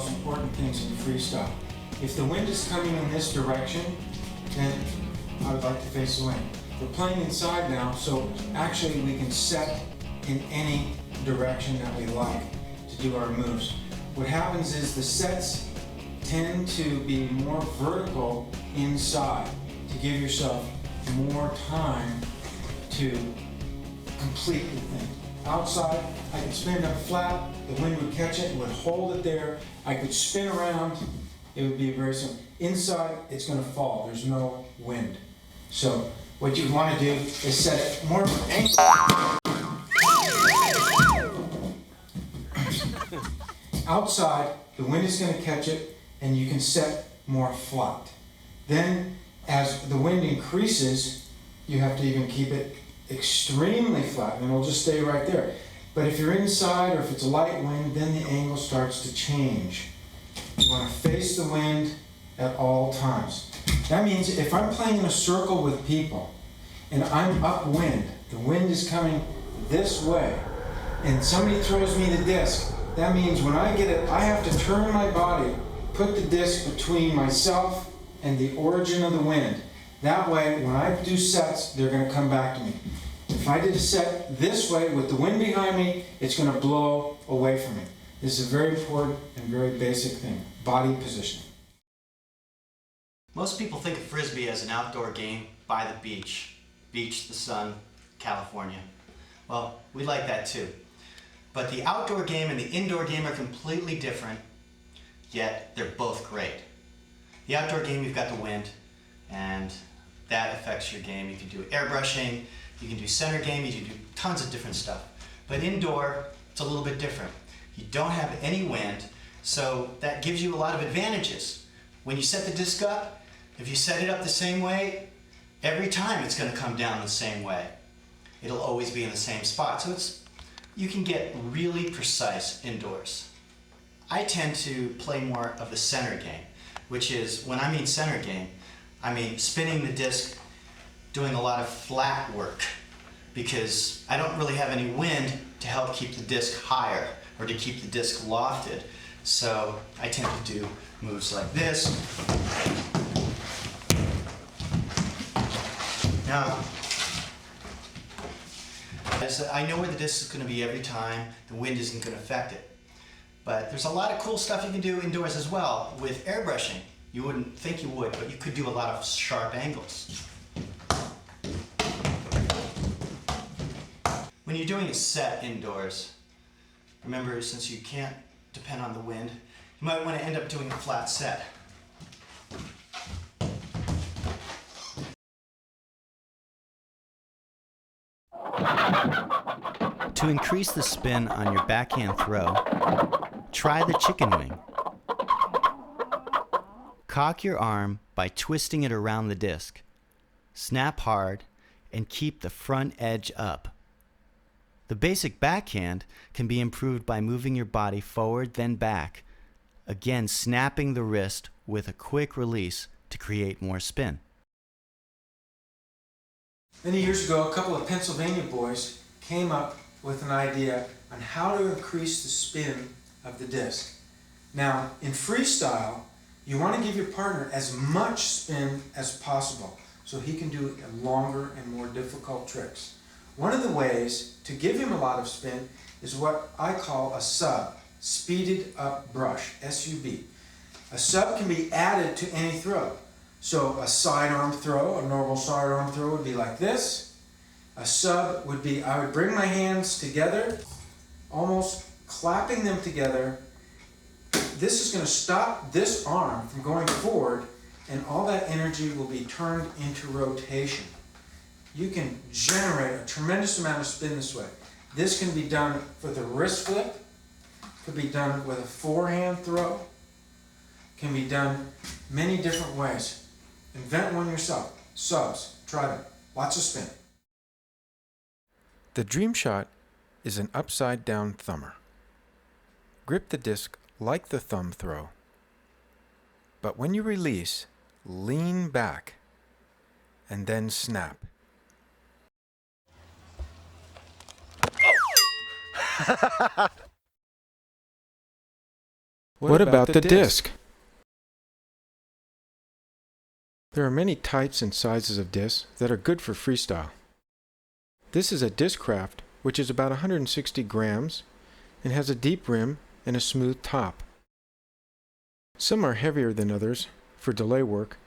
most important things in freestyle. If the wind is coming in this direction, then I would like to face the wind. We're playing inside now, so actually we can set in any direction that we like to do our moves. What happens is the sets tend to be more vertical inside to give yourself more time to complete the thing. Outside, I could spin up flat, the wind would catch it, it would hold it there. I could spin around, it would be very simple. Inside, it's going to fall, there's no wind. So what you want to do is set it more of an angle. Outside, the wind is going to catch it, and you can set more flat. Then, as the wind increases, you have to even keep it extremely flat, and it'll just stay right there. But if you're inside, or if it's a light wind, then the angle starts to change. You want to face the wind at all times. That means if I'm playing in a circle with people, and I'm upwind, the wind is coming this way, and somebody throws me the disc, that means when I get it, I have to turn my body, put the disc between myself and the origin of the wind. That way, when I do sets, they're going to come back to me. If I did a set this way with the wind behind me, it's going to blow away from me. This is a very important and very basic thing, body positioning. Most people think of Frisbee as an outdoor game by the beach. Beach, the sun, California. Well, we like that too. But the outdoor game and the indoor game are completely different, yet they're both great. The outdoor game, you've got the wind, and that affects your game. You can do airbrushing, you can do center game, you can do tons of different stuff. But indoor, it's a little bit different. You don't have any wind, so that gives you a lot of advantages. When you set the disc up, if you set it up the same way, every time it's going to come down the same way. It'll always be in the same spot. So you can get really precise indoors. I tend to play more of the center game, which is, when I mean center game, I mean spinning the disc, doing a lot of flat work, because I don't really have any wind to help keep the disc higher or to keep the disc lofted. So I tend to do moves like this. Now, I know where the disc is going to be every time. The wind isn't going to affect it. But there's a lot of cool stuff you can do indoors as well with airbrushing. You wouldn't think you would, but you could do a lot of sharp angles. When you're doing a set indoors, remember, since you can't depend on the wind, you might want to end up doing a flat set. To increase the spin on your backhand throw, try the chicken wing. Cock your arm by twisting it around the disc. Snap hard and keep the front edge up. The basic backhand can be improved by moving your body forward then back, again snapping the wrist with a quick release to create more spin. Many years ago, a couple of Pennsylvania boys came up with an idea on how to increase the spin of the disc. Now, in freestyle, you want to give your partner as much spin as possible so he can do longer and more difficult tricks. One of the ways to give him a lot of spin is what I call a sub, speeded up brush, SUB. A sub can be added to any throw. So a sidearm throw, a normal sidearm throw would be like this. A sub would be, I would bring my hands together, almost clapping them together. This is going to stop this arm from going forward, and all that energy will be turned into rotation. You can generate a tremendous amount of spin this way. This can be done with a wrist flip, could be done with a forehand throw, can be done many different ways. Invent one yourself. Subs, try them. Lots of spin. The dream shot is an upside down thumber. Grip the disc like the thumb throw, but when you release, lean back and then snap. What about the disc? There are many types and sizes of discs that are good for freestyle. This is a Discraft, which is about 160 grams and has a deep rim and a smooth top. Some are heavier than others for delay work,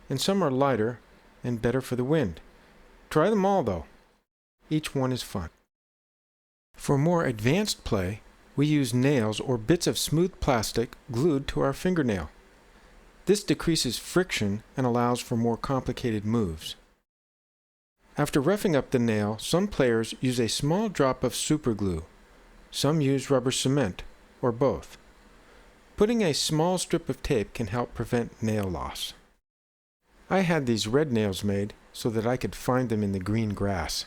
and some are lighter and better for the wind. Try them all though. Each one is fun. For more advanced play, we use nails or bits of smooth plastic glued to our fingernail. This decreases friction and allows for more complicated moves. After roughing up the nail, some players use a small drop of superglue. Some use rubber cement, or both. Putting a small strip of tape can help prevent nail loss. I had these red nails made so that I could find them in the green grass.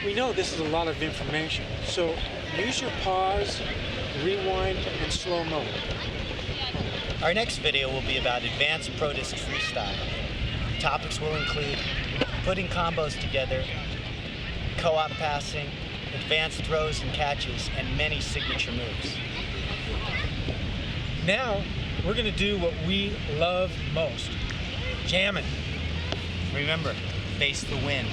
We know this is a lot of information, so use your pause, rewind, and slow mo. Our next video will be about advanced pro disc freestyle. Topics will include putting combos together, co-op passing, advanced throws and catches, and many signature moves. Now, we're going to do what we love most, jamming. Remember, face the wind.